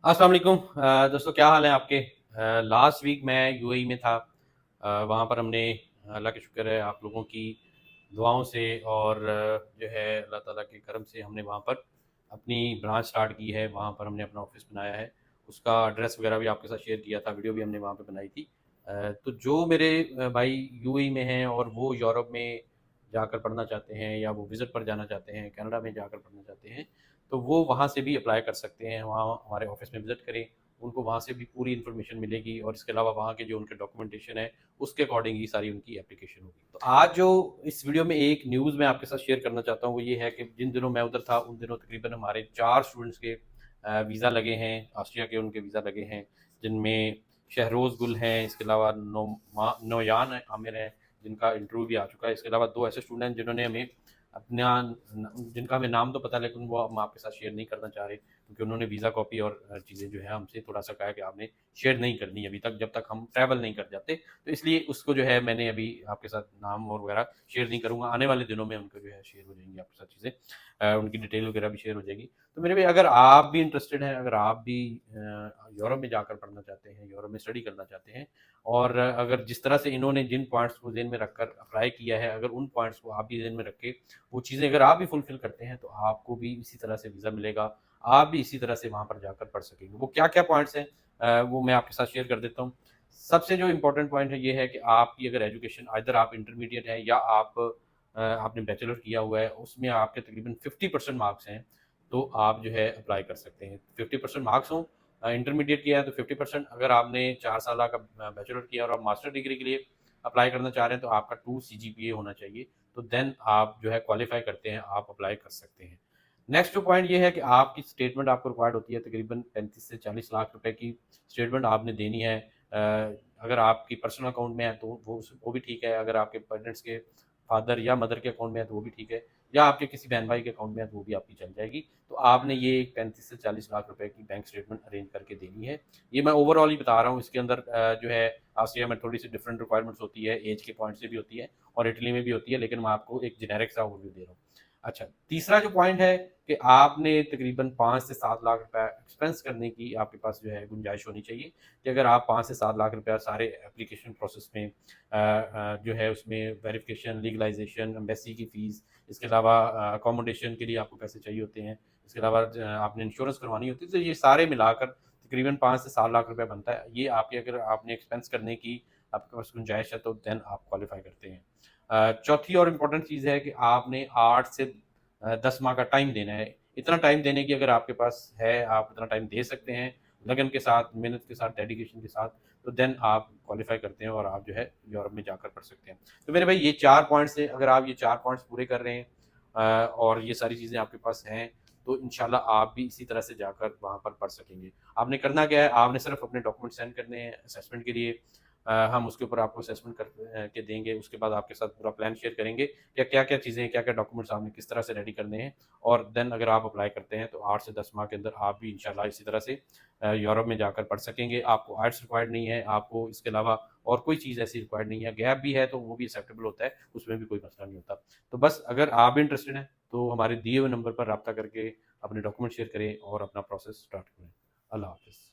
अस्सलाम वालेकुम। दोस्तों क्या हाल है आपके। लास्ट वीक मैं यूएई में था। वहाँ पर हमने अल्लाह का शुक्र है आप लोगों की दुआओं से और जो है अल्लाह ताला के करम से हमने वहाँ पर अपनी ब्रांच स्टार्ट की है। वहाँ पर हमने अपना ऑफिस बनाया है। उसका एड्रेस वगैरह भी आपके साथ शेयर किया था, वीडियो भी हमने वहाँ पे बनाई थी। तो जो मेरे भाई यूएई में हैं और वो यूरोप में जाकर पढ़ना चाहते हैं या वो विज़िट पर जाना चाहते हैं, कनाडा में जाकर पढ़ना चाहते हैं, तो वो वहाँ से भी अप्लाई कर सकते हैं। वहाँ हमारे ऑफिस में विज़िट करें, उनको वहाँ से भी पूरी इन्फॉर्मेशन मिलेगी और इसके अलावा वहाँ के जो उनके डॉक्यूमेंटेशन है, उसके अकॉर्डिंग ही सारी उनकी एप्लीकेशन होगी। तो आज जो इस वीडियो में एक न्यूज़ मैं आपके साथ शेयर करना चाहता हूँ, वो ये है कि जिन दिनों मैं उधर था, उन दिनों तकरीबन हमारे 4 स्टूडेंट्स के वीज़ा लगे हैं, ऑस्ट्रिया के उनके वीज़ा लगे हैं, जिनमें शहरोज़ गुल हैं, इसके अलावा नौयान आमिर हैं, जिनका इंटरव्यू भी आ चुका है। इसके अलावा 2 ऐसे स्टूडेंट हैं जिन्होंने हमें अपना जिनका हमें नाम तो पता है, लेकिन वो हम आपके साथ शेयर नहीं करना चाह रहे, क्योंकि उन्होंने वीज़ा कॉपी और चीज़ें जो है हमसे थोड़ा सा कहा है कि आपने शेयर नहीं करनी अभी तक, जब तक हम ट्रैवल नहीं कर जाते। तो इसलिए उसको जो है मैंने अभी आपके साथ नाम और वगैरह शेयर नहीं करूँगा। आने वाले दिनों में उनको जो है शेयर हो जाएंगी आपके साथ चीज़ें, उनकी डिटेल वगैरह भी शेयर हो जाएगी। तो मेरे भाई, अगर आप भी इंटरेस्टेड हैं, अगर आप भी यूरोप में जाकर पढ़ना चाहते हैं, यूरोप में स्टडी करना चाहते हैं, और अगर जिस तरह से इन्होंने जिन पॉइंट्स को ज़हन में रखकर अप्लाई किया है, अगर उन पॉइंट्स को आप भी ज़हन में रख के वो चीज़ें अगर आप भी फुलफ़िल करते हैं, तो आपको भी इसी तरह से वीज़ा मिलेगा। आप भी इसी तरह से वहाँ पर जाकर पढ़ सकेंगे। वो क्या-क्या पॉइंट्स हैं, वो मैं आपके साथ शेयर कर देता हूँ। सबसे जो इम्पोर्टेंट पॉइंट है, ये है कि आपकी अगर एजुकेशन आइदर आप इंटरमीडिएट है या आपने बैचलर किया हुआ है, उसमें आपके तकरीबन 50% मार्क्स हैं, तो आप जो है अप्लाई कर सकते हैं। 50% मार्क्स हों, इंटरमीडिएट किया है तो 50%, अगर आपने 4 साल का बैचलर किया और आप मास्टर डिग्री के लिए अप्लाई करना चाह रहे हैं, तो आपका 2 सीजीपीए होना चाहिए। तो देन आप जो है क्वालिफ़ाई करते हैं, आप अप्लाई कर सकते हैं। नेक्स्ट जो पॉइंट ये है कि आपकी स्टेटमेंट आपको रिक्वायर्ड होती है, तकरीबन 35 से 40 लाख रुपए की स्टेटमेंट आपने देनी है। अगर आपकी पर्सनल अकाउंट में है तो वो भी ठीक है, अगर आपके पेरेंट्स के फादर या मदर के अकाउंट में है तो वो भी ठीक है, या आपके किसी बहन भाई के अकाउंट में है तो वो भी आपकी चल जाएगी। तो आपने ये 35 से 40 लाख रुपए की बैंक स्टेटमेंट अरेंज करके देनी है। ये मैं ओवरऑल ही बता रहा हूँ, इसके अंदर जो है ऑस्ट्रिया में थोड़ी सी डिफरेंट रिक्वायरमेंट्स होती है, एज के पॉइंट से भी होती है और इटली में भी होती है, लेकिन मैं आपको एक जेनेरिक सा ओवरव्यू दे रहा हूँ। अच्छा, तीसरा जो पॉइंट है कि आपने तकरीबन 5 से 7 लाख रुपए एक्सपेंस करने की आपके पास जो है गुंजाइश होनी चाहिए, कि अगर आप 5 से 7 लाख रुपया सारे एप्लीकेशन प्रोसेस में जो है उसमें वेरिफिकेशन, लीगलाइजेशन, एम्बेसी की फ़ीस, इसके अलावा अकोमोडेशन के लिए आपको पैसे चाहिए होते हैं, इसके अलावा आपने इंश्योरेंस करवानी होती है, तो ये सारे मिलाकर तकरीबन 5 से 7 लाख रुपए बनता है। ये आपके अगर आपने एक्सपेंस करने की आपके पास गुंजाइश है, तो देन आप क्वालिफ़ाई करते हैं। चौथी और इम्पोर्टेंट चीज़ है कि आपने 8 से 10 माह का टाइम देना है। इतना टाइम देने की अगर आपके पास है, आप इतना टाइम दे सकते हैं, लगन के साथ, मेहनत के साथ, डेडिकेशन के साथ, तो देन आप क्वालिफ़ाई करते हैं और आप जो है यूरोप में जाकर पढ़ सकते हैं। तो मेरे भाई, ये 4 पॉइंट्स हैं, अगर आप ये 4 पॉइंट्स पूरे कर रहे हैं और ये सारी चीज़ें आपके पास हैं, तो इंशाल्लाह आप भी इसी तरह से जाकर वहाँ पर पढ़ सकेंगे। आपने करना क्या है, आपने सिर्फ़ अपने डॉक्यूमेंट सेंड करने हैं असेसमेंट के लिए। हम उसके ऊपर आपको असेसमेंट के देंगे, उसके बाद आपके साथ पूरा प्लान शेयर करेंगे कि क्या-क्या चीज़ें, क्या-क्या डॉक्यूमेंट्स आपने किस तरह से रेडी करने हैं, और देन अगर आप अप्लाई करते हैं, तो 8 से 10 माह के अंदर आप भी इंशाल्लाह इसी तरह से यूरोप में जाकर पढ़ सकेंगे। आपको आइल्स रिक्वायर्ड नहीं है, आपको इसके अलावा और कोई चीज़ ऐसी रिक्वायर्ड नहीं है। गैप भी है तो वो भी एक्सेप्टेबल होता है, उसमें भी कोई मसला नहीं होता। तो बस, अगर आप भी इंटरेस्टेड हैं, तो हमारे दिए हुए नंबर पर राब्ता करके अपने डॉक्यूमेंट शेयर करें और अपना प्रोसेस स्टार्ट करें। अल्लाह हाफ़िज़।